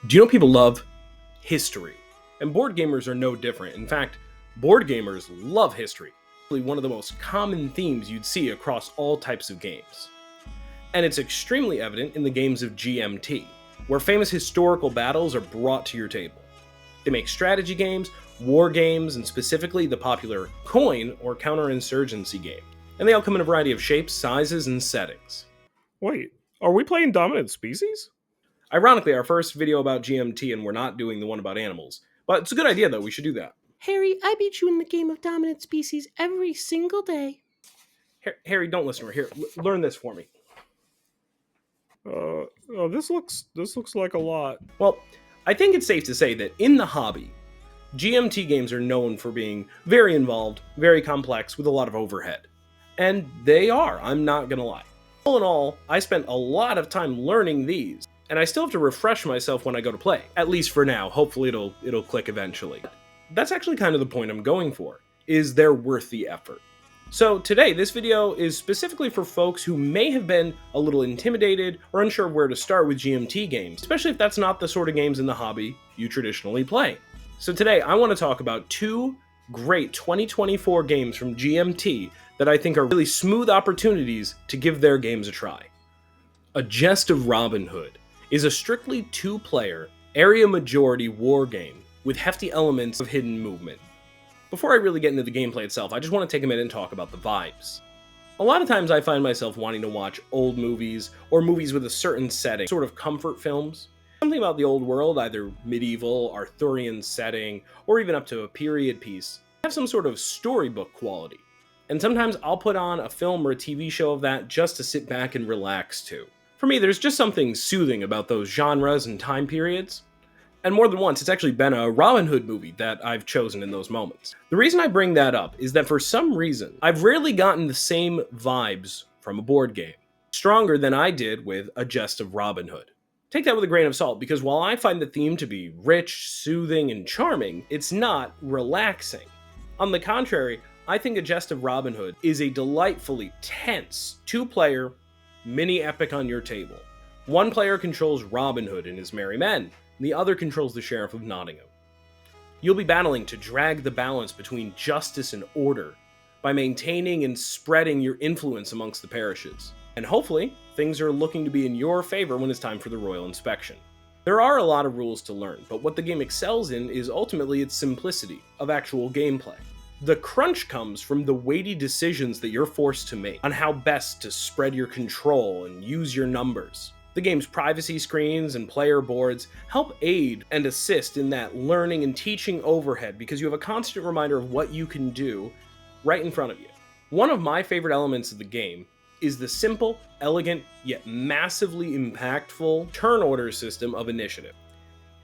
Do you know people love history? And board gamers are no different. In fact, board gamers love history. One of the most common themes you'd see across all types of games. And it's extremely evident in the games of GMT, where famous historical battles are brought to your table. They make strategy games, war games, and specifically the popular coin or counterinsurgency game. And they all come in a variety of shapes, sizes, and settings. Wait, are we playing Dominant Species? Ironically, our first video about GMT, and we're not doing the one about animals. But it's a good idea, though. We should do that. Harry, I beat you in the game of Dominant Species every single day. Harry, don't listen to her. Here, learn this for me. This looks like a lot. Well, I think it's safe to say that in the hobby, GMT games are known for being very involved, very complex, with a lot of overhead. And they are, I'm not gonna lie. All in all, I spent a lot of time learning these, and I still have to refresh myself when I go to play. At least for now. Hopefully it'll click eventually. That's actually kind of the point I'm going for, is they're worth the effort. So today, this video is specifically for folks who may have been a little intimidated or unsure of where to start with GMT games, especially if that's not the sort of games in the hobby you traditionally play. So today, I want to talk about two great 2024 games from GMT that I think are really smooth opportunities to give their games a try. A Gest of Robin Hood is a strictly two-player, area majority war game with hefty elements of hidden movement. Before I really get into the gameplay itself, I just want to take a minute and talk about the vibes. A lot of times I find myself wanting to watch old movies, or movies with a certain setting, sort of comfort films. Something about the old world, either medieval, Arthurian setting, or even up to a period piece, have some sort of storybook quality. And sometimes I'll put on a film or a TV show of that just to sit back and relax to. For me, there's just something soothing about those genres and time periods. And more than once, it's actually been a Robin Hood movie that I've chosen in those moments. The reason I bring that up is that for some reason, I've rarely gotten the same vibes from a board game, stronger than I did with A Gest of Robin Hood. Take that with a grain of salt, because while I find the theme to be rich, soothing, and charming, it's not relaxing. On the contrary, I think A Gest of Robin Hood is a delightfully tense two-player mini epic on your table. One player controls Robin Hood and his merry men, the other controls the Sheriff of Nottingham. You'll be battling to drag the balance between justice and order by maintaining and spreading your influence amongst the parishes. And hopefully, things are looking to be in your favor when it's time for the royal inspection. There are a lot of rules to learn, but what the game excels in is ultimately its simplicity of actual gameplay. The crunch comes from the weighty decisions that you're forced to make on how best to spread your control and use your numbers. The game's privacy screens and player boards help aid and assist in that learning and teaching overhead because you have a constant reminder of what you can do right in front of you. One of my favorite elements of the game is the simple, elegant, yet massively impactful turn order system of initiative.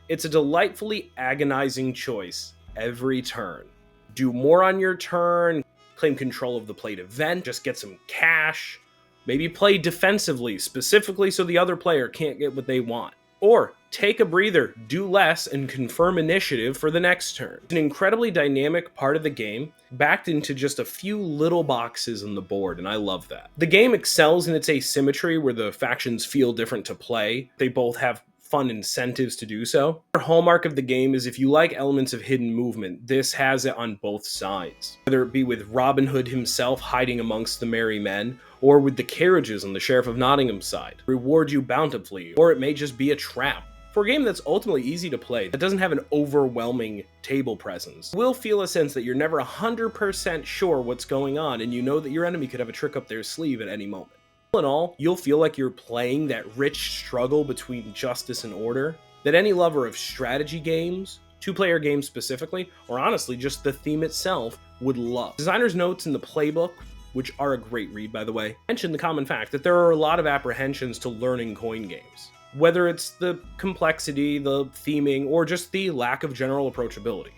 It's a delightfully agonizing choice every turn. Do more on your turn, claim control of the played event, just get some cash. Maybe play defensively, specifically so the other player can't get what they want. Or take a breather, do less, and confirm initiative for the next turn. It's an incredibly dynamic part of the game, backed into just a few little boxes on the board, and I love that. The game excels in its asymmetry, where the factions feel different to play. They both have fun incentives to do so. The hallmark of the game is if you like elements of hidden movement, this has it on both sides. Whether it be with Robin Hood himself hiding amongst the merry men, or with the carriages on the Sheriff of Nottingham's side, reward you bountifully, or it may just be a trap. For a game that's ultimately easy to play, that doesn't have an overwhelming table presence, you will feel a sense that you're never 100% sure what's going on, and you know that your enemy could have a trick up their sleeve at any moment. All in all, you'll feel like you're playing that rich struggle between justice and order that any lover of strategy games, two-player games specifically, or honestly just the theme itself, would love. Designer's notes in the playbook, which are a great read by the way, mention the common fact that there are a lot of apprehensions to learning coin games. Whether it's the complexity, the theming, or just the lack of general approachability.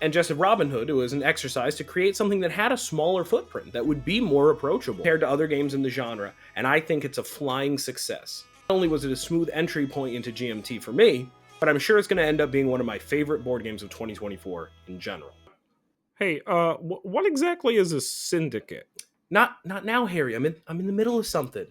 And Gest of Robin Hood was an exercise to create something that had a smaller footprint that would be more approachable compared to other games in the genre, and I think it's a flying success. Not only was it a smooth entry point into GMT for me, but I'm sure it's going to end up being one of my favorite board games of 2024 in general. Hey, what exactly is a syndicate? Not now, Harry. I'm in the middle of something.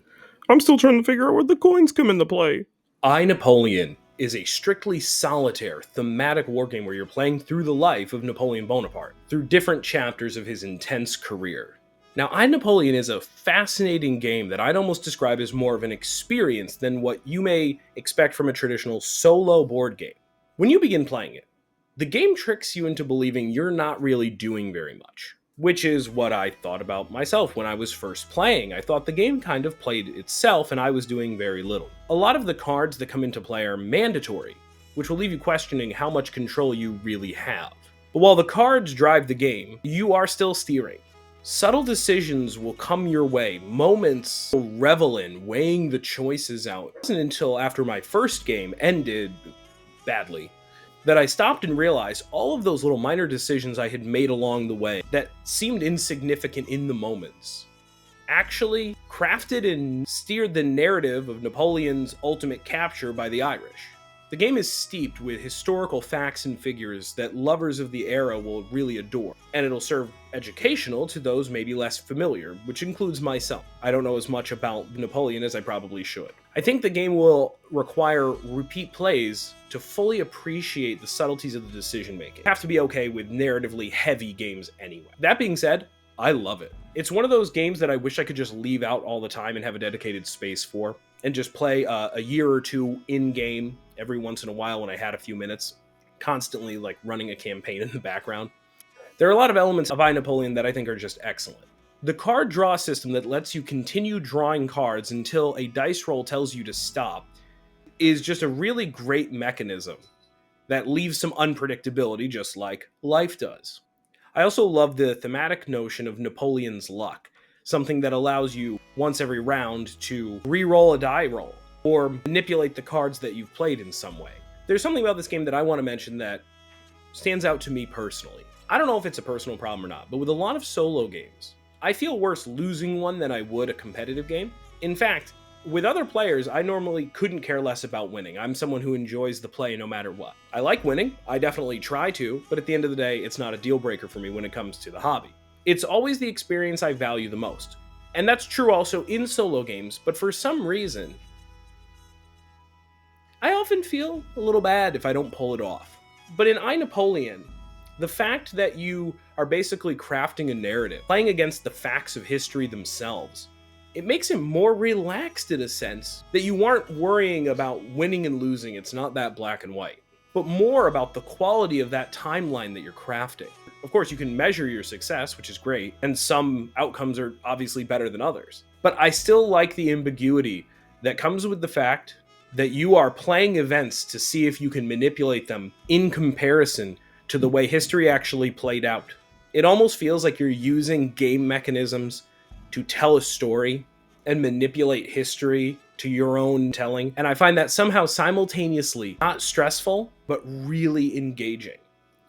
I'm still trying to figure out where the coins come into play. Napoleon, is a strictly solitaire, thematic wargame where you're playing through the life of Napoleon Bonaparte, through different chapters of his intense career. Now, I, Napoleon is a fascinating game that I'd almost describe as more of an experience than what you may expect from a traditional solo board game. When you begin playing it, the game tricks you into believing you're not really doing very much, which is what I thought about myself when I was first playing. I thought the game kind of played itself and I was doing very little. A lot of the cards that come into play are mandatory, which will leave you questioning how much control you really have. But while the cards drive the game, you are still steering. Subtle decisions will come your way, moments you'll revel in, weighing the choices out. It wasn't until after my first game ended badly that I stopped and realized all of those little minor decisions I had made along the way that seemed insignificant in the moments actually crafted and steered the narrative of Napoleon's ultimate capture by the Irish. The game is steeped with historical facts and figures that lovers of the era will really adore, and it'll serve educational to those maybe less familiar, which includes myself. I don't know as much about Napoleon as I probably should. I think the game will require repeat plays to fully appreciate the subtleties of the decision making. You have to be okay with narratively heavy games anyway. That being said, I love it. It's one of those games that I wish I could just leave out all the time and have a dedicated space for, and just play a year or two in-game every once in a while when I had a few minutes, constantly like running a campaign in the background. There are a lot of elements of I, Napoleon that I think are just excellent. The card draw system that lets you continue drawing cards until a dice roll tells you to stop is just a really great mechanism that leaves some unpredictability, just like life does. I also love the thematic notion of Napoleon's luck, something that allows you once every round to re-roll a die roll or manipulate the cards that you've played in some way. There's something about this game that I want to mention that stands out to me personally. I don't know if it's a personal problem or not, but with a lot of solo games, I feel worse losing one than I would a competitive game. In fact, with other players, I normally couldn't care less about winning. I'm someone who enjoys the play no matter what. I like winning, I definitely try to, but at the end of the day, it's not a deal breaker for me when it comes to the hobby. It's always the experience I value the most. And that's true also in solo games, but for some reason, I often feel a little bad if I don't pull it off. But in I, Napoleon, the fact that you are basically crafting a narrative, playing against the facts of history themselves, it makes it more relaxed in a sense that you aren't worrying about winning and losing. It's not that black and white, but more about the quality of that timeline that you're crafting. Of course, you can measure your success, which is great, and some outcomes are obviously better than others. But I still like the ambiguity that comes with the fact that you are playing events to see if you can manipulate them in comparison to the way history actually played out. It almost feels like you're using game mechanisms to tell a story and manipulate history to your own telling. And I find that somehow simultaneously not stressful, but really engaging.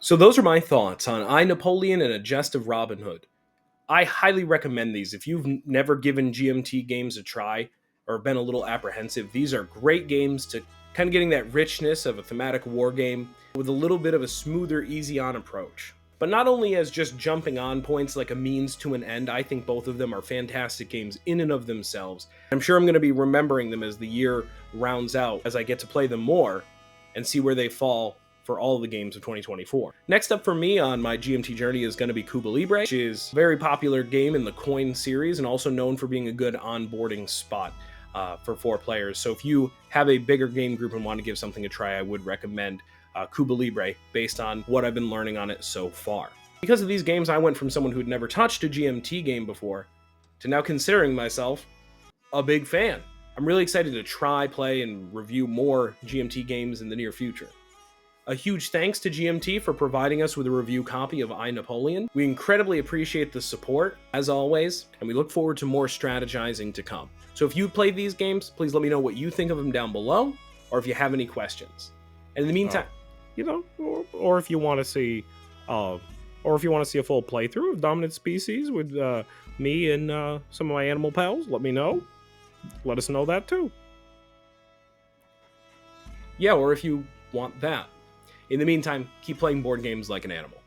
So those are my thoughts on I, Napoleon and A Gest of Robin Hood. I highly recommend these. If you've never given GMT games a try or been a little apprehensive, these are great games to kind of getting that richness of a thematic war game with a little bit of a smoother, easy-on approach. But not only as just jumping on points like a means to an end, I think both of them are fantastic games in and of themselves. I'm sure I'm going to be remembering them as the year rounds out, as I get to play them more and see where they fall for all the games of 2024. Next up for me on my GMT journey is going to be Cuba Libre, which is a very popular game in the Coin series and also known for being a good onboarding spot for 4 players. So if you have a bigger game group and want to give something a try, I would recommend Cuba Libre based on what I've been learning on it so far. Because of these games, I went from someone who had never touched a GMT game before to now considering myself a big fan. I'm really excited to try, play, and review more GMT games in the near future. A huge thanks to GMT for providing us with a review copy of I, Napoleon. We incredibly appreciate the support, as always, and we look forward to more strategizing to come. So if you played these games, please let me know what you think of them down below, or if you have any questions. And in the meantime, or if you want to see, a full playthrough of Dominant Species with me and some of my animal pals, let me know. Let us know that too. Yeah, or if you want that. In the meantime, keep playing board games like an animal.